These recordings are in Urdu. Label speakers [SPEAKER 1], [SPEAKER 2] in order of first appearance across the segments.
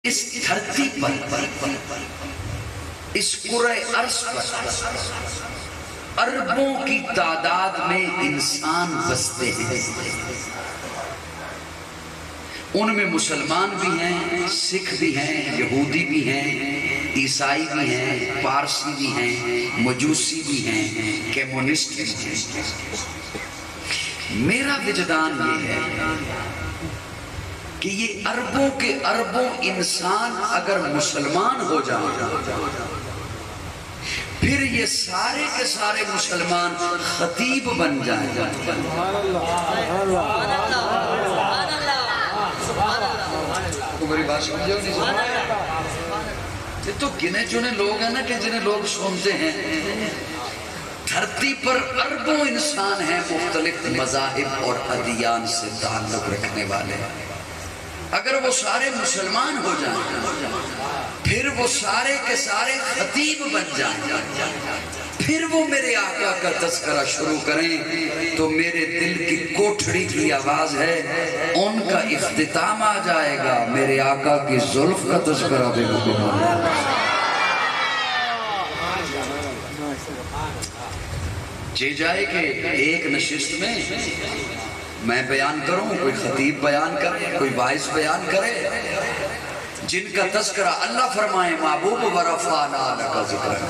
[SPEAKER 1] اس دھرتی پر، اس کرۂ ارض پر اربوں کی تعداد میں انسان بستے ہیں۔ ان میں مسلمان بھی ہیں، سکھ بھی ہیں، یہودی بھی ہیں، عیسائی بھی ہیں، پارسی بھی ہیں، مجوسی بھی ہیں، کمیونسٹ بھی ہیں۔ میرا وجدان یہ ہے کہ یہ اربوں کے اربوں انسان اگر مسلمان ہو جائیں، پھر یہ سارے کے سارے مسلمان خطیب بن جائیں۔ میری بات سمجھو نہیں؟ یہ تو گنے چنے لوگ ہیں نا کہ جنہیں لوگ سنتے ہیں۔ دھرتی پر اربوں انسان ہیں مختلف مذاہب اور ادیان سے تعلق رکھنے والے۔ اگر وہ سارے مسلمان ہو جائیں، پھر وہ سارے کے سارے خطیب بن جائیں، پھر وہ میرے آقا کا تذکرہ شروع کریں تو میرے دل کی کوٹھڑی کی آواز ہے، ان کا اختتام آ جائے گا، میرے آقا کی زلف کا تذکرہ بھی مکمل ہے۔ جی جائے کہ ایک نشست میں میں بیان کروں، کوئی خطیب بیان کرے، کوئی وائز بیان کرے، جن کا تذکرہ اللہ فرمائے محبوب ورفعنا لک ذکرک،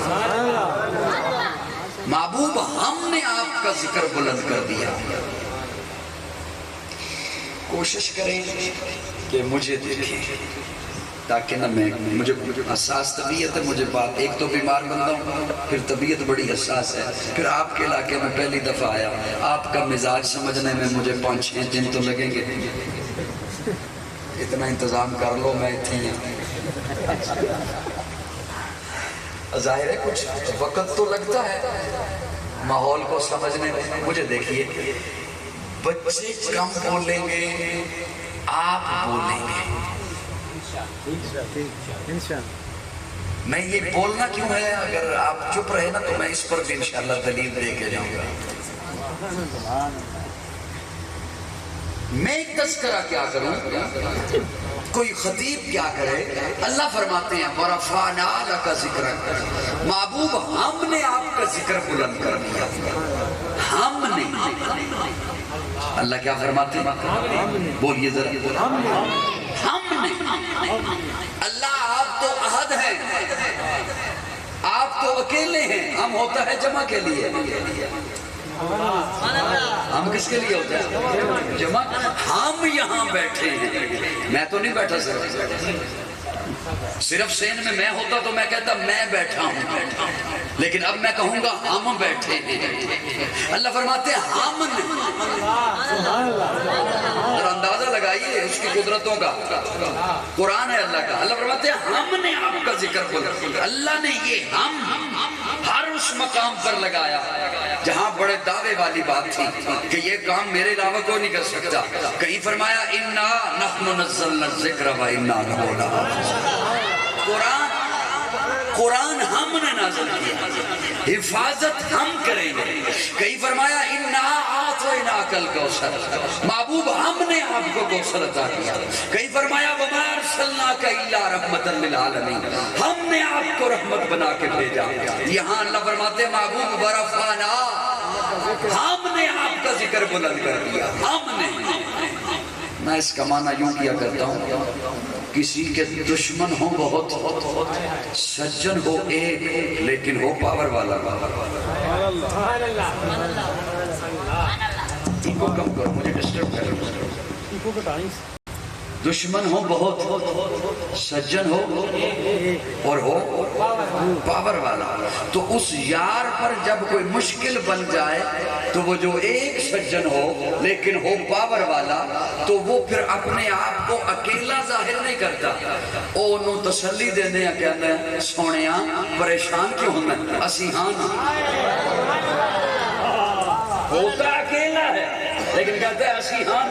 [SPEAKER 1] محبوب ہم نے آپ کا ذکر بلند کر دیا۔ کوشش کریں کہ مجھے دیکھیں تاکہ نہ مجھے حساس طبیعت ہے، مجھے بات ایک تو بیمار بندہ ہوں، پھر طبیعت بڑی حساس ہے، پھر آپ کے علاقے میں پہلی دفعہ آیا، آپ کا مزاج سمجھنے میں مجھے 5-6 دن تو لگیں گے۔ اتنا انتظام کر لو، میں اتنی ظاہر ہے کچھ وقت تو لگتا ہے ماحول کو سمجھنے میں۔ مجھے دیکھیے، بچے کم بولیں گے، آپ بولیں گے۔ میں یہ بولنا کیوں ہے؟ اگر آپ چپ رہے نا تو میں اس پر بھی انشاءاللہ دلیل دے کے جاؤں گا۔ میں ایک تذکرہ کیا کروں، کوئی خطیب کیا کرے؟ اللہ فرماتے ہیں وَرَفَعْنَا لَكَ ذِكْرَكَ، محبوب ہم نے آپ کا ذکر بلند کر دیا۔ ہم نے، اللہ کیا فرماتے ہیں؟ بولیے ذرا، ہم نے۔ اللہ آپ تو احد ہیں، آپ تو اکیلے ہیں، ہم ہوتا ہے جمع کے لیے۔ ہم کس کے لیے ہوتے ہیں؟ جمع۔ ہم یہاں بیٹھے ہیں، میں تو نہیں بیٹھا صرف سین میں میں ہوتا تو میں کہتا میں بیٹھا ہوں، لیکن اب میں کہوں گا ہم بیٹھے ہیں۔ اللہ فرماتے ہیں ہم نے، ذرا اندازہ لگائیے اس کی قدرتوں کا، قرآن ہے اللہ کا۔ اللہ فرماتے ہیں ہم نے آپ کا ذکر بلند، اللہ نے یہ ہم ہر اس مقام پر لگایا جہاں بڑے دعوے والی بات تھی کہ یہ کام میرے علاوہ کوئی نہیں کر سکتا۔ کہیں فرمایا اِنَّا نَحْنُ نَزَّلْنَا الذِّكْرَ وَإِنَّا لَهُ لَحَافِظُونَ، قرآن ہم نے نازل کیا، حفاظت ہم کریں گے۔ کہیں فرمایا اِنَّا أَعْطَيْنَاكَ الْكَوْثَرَ، محبوب ہم نے آپ کو کوثر عطا کیا۔ کہیں فرمایا وَمَا أَرْسَلْنَاكَ إِلَّا رَحْمَةً لِلْعَالَمِينَ، ہم نے آپ کو رحمت بنا کے بھیجا۔ یہاں اللہ فرماتے ہیں محبوب وَرَفَعْنَا، ہم نے آپ کا ذکر بلند کر دیا، ہم نے۔ میں اس کا معنی یوں کیا کرتا ہوں، کسی کے دشمن ہو بہت، سجن ہو ایک، لیکن ہو پاور والا۔ ان کو کم کرو، مجھے ڈسٹرب کرو۔ دشمن ہو بہت، سجن ہو اور ہو پاور والا۔ تو اس یار پر جب کوئی مشکل بن جائے تو وہ جو ایک سجن ہو لیکن ہو پاور والا، تو وہ پھر اپنے آپ کو اکیلا ظاہر نہیں کرتا، انہوں تسلی دینے کہنا سونیاں پریشان کیوں ہونا، اسی ہاں ہوتا اکیلا ہے لیکن کہتا ہے اسی ہاں۔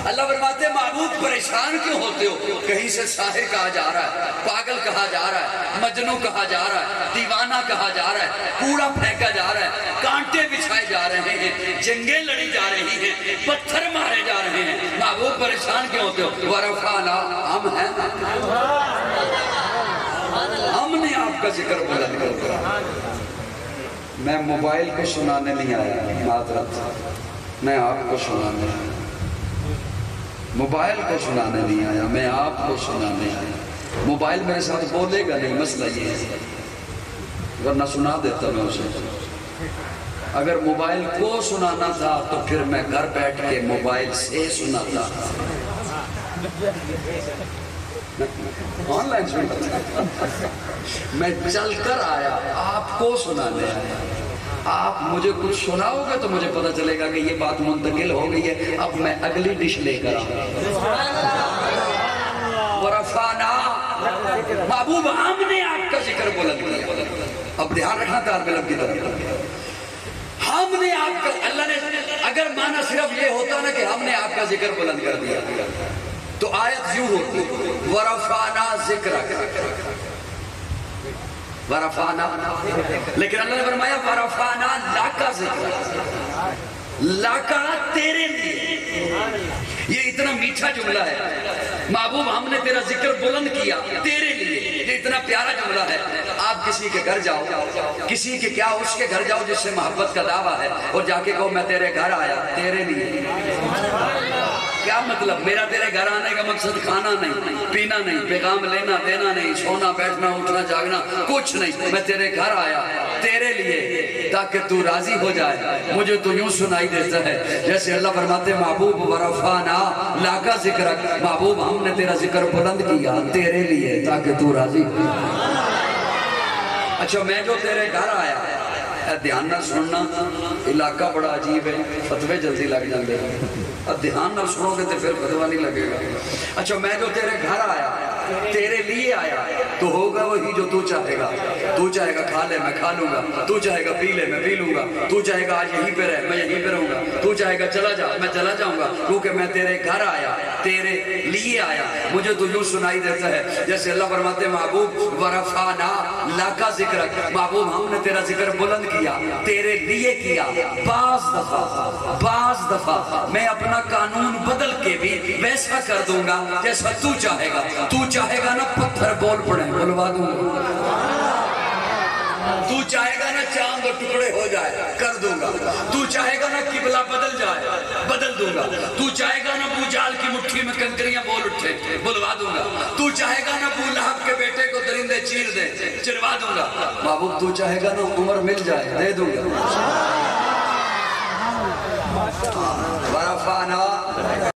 [SPEAKER 1] اللہ فرماتے ہیں محبوب پریشان کیوں ہوتے ہو؟ کہیں سے ساحر کہا جا رہا ہے، پاگل کہا جا رہا ہے، مجنوں کہا جا رہا ہے، دیوانہ کہا جا رہا ہے، کوڑا پھینکا جا رہا ہے، کانٹے بچھائے جا رہے ہیں، جنگیں لڑی جا رہی ہیں، پتھر مارے جا رہے ہیں، محبوب پریشان کیوں ہوتے ہو؟ ورفعنا، ہم ہیں، آپ کا ذکر بلند کرتا ہوں۔ میں موبائل کو سنانے نہیں آیا، معذرت، میں آپ کو سنانے آیا، موبائل کو سنانے نہیں آیا، میں آپ کو سنانے آیا۔ موبائل میرے ساتھ بولے گا نہیں، مسئلہ یہ ہے، ورنہ سنا دیتا میں اسے۔ اگر موبائل کو سنانا تھا تو پھر میں گھر بیٹھ کے موبائل سے سناتا، آن لائن سناتا، میں چل کر آیا، آپ کو سنانے آیا۔ آپ مجھے کچھ سناؤ گے تو مجھے پتہ چلے گا کہ یہ بات منتقل ہو گئی ہے، اب میں اگلی ڈش لے کر آؤں۔ ورفعنا، محبوب ہم نے آپ کا ذکر بلند کیا۔ اب دھیان رکھنا طالب علم کی طرف، ہم نے آپ کا، اللہ نے اگر معنی صرف یہ ہوتا نا کہ ہم نے آپ کا ذکر بلند کر دیا تو آیت یوں ہوتی، ورفعنا ذکرک، ورفعنا، لیکن اللہ نے فرمایا ورفعنا لاکا ذکرک، لاکا تیرے لیے۔ یہ اتنا میٹھا جملہ ہے، محبوب ہم نے تیرا ذکر بلند کیا تیرے لیے، یہ اتنا پیارا جملہ ہے۔ آپ کسی کے گھر جاؤ، کسی کے کیا اس کے گھر جاؤ جس سے محبت کا دعویٰ ہے، اور جا کے کہو میں تیرے گھر آیا تیرے لیے۔ کیا مطلب؟ میرا تیرے گھر آنے کا مقصد کھانا نہیں، پینا نہیں، پیغام لینا دینا نہیں، سونا بیٹھنا اٹھنا جاگنا کچھ نہیں، میں تیرے گھر آیا تیرے لیے تاکہ تو راضی ہو جائے۔ مجھے تو یوں سنائی دیتا ہے جیسے اللہ فرماتے محبوب ورفعنا لاکا ذکرک، محبوب ہم نے تیرا ذکر بلند کیا تیرے لیے تاکہ تو راضی ہو جائے۔ اچھا میں جو تیرے گھر آیا، دھیان نہ سننا، علاقہ بڑا عجیب ہے، فتوے جلدی لگ جاندے ہیں، اب دھیان نہ سنو گے تو پھر فتوہ نہیں لگے گا۔ اچھا میں جو تیرے گھر آیا تیرے لیے آیا تو ہوگا وہی جو تو چاہے گا۔ تو چاہے گا کھا لے میں کھا لوں گا، تو چاہے گا پی لے میں پی لوں گا، تو چاہے گا آج یہیں پہ رہ میں یہیں پہ رہوں گا، تو چاہے گا چلا جا میں چلا جاؤں گا، کیونکہ میں تیرے گھر آیا تیرے لیے آیا۔ مجھے تو یوں سنائی دیتا ہے جیسے اللہ فرماتے محبوب ورفعنا لاکا ذکرک، محبوب ہم نے تیرا ذکر بلند کیا تیرے لیے کیا۔ بعض دفعہ میں اپنا قانون بدل کے بھی ویسا کر دوں گا جیسا تو چاہے گا۔ تو چاہے گا نا پتھر بول پڑے بلوا دوں گا، تو چاہے گا نا چاند اور ٹکڑے ہو جائے کر دوں گا، تو چاہے گا نا قبلہ بدل جائے بدل دوں گا، تو چاہے گا نا ابو جال کی مٹھی میں کنکریاں بول اٹھے بلوا دوں گا، تو چاہے گا نا ابو لہب کے بیٹے کو درندے چیر دے چروا دوں گا، محبوب تو چاہے گا نا عمر مل جائے دے دوں گا۔ ورفعنا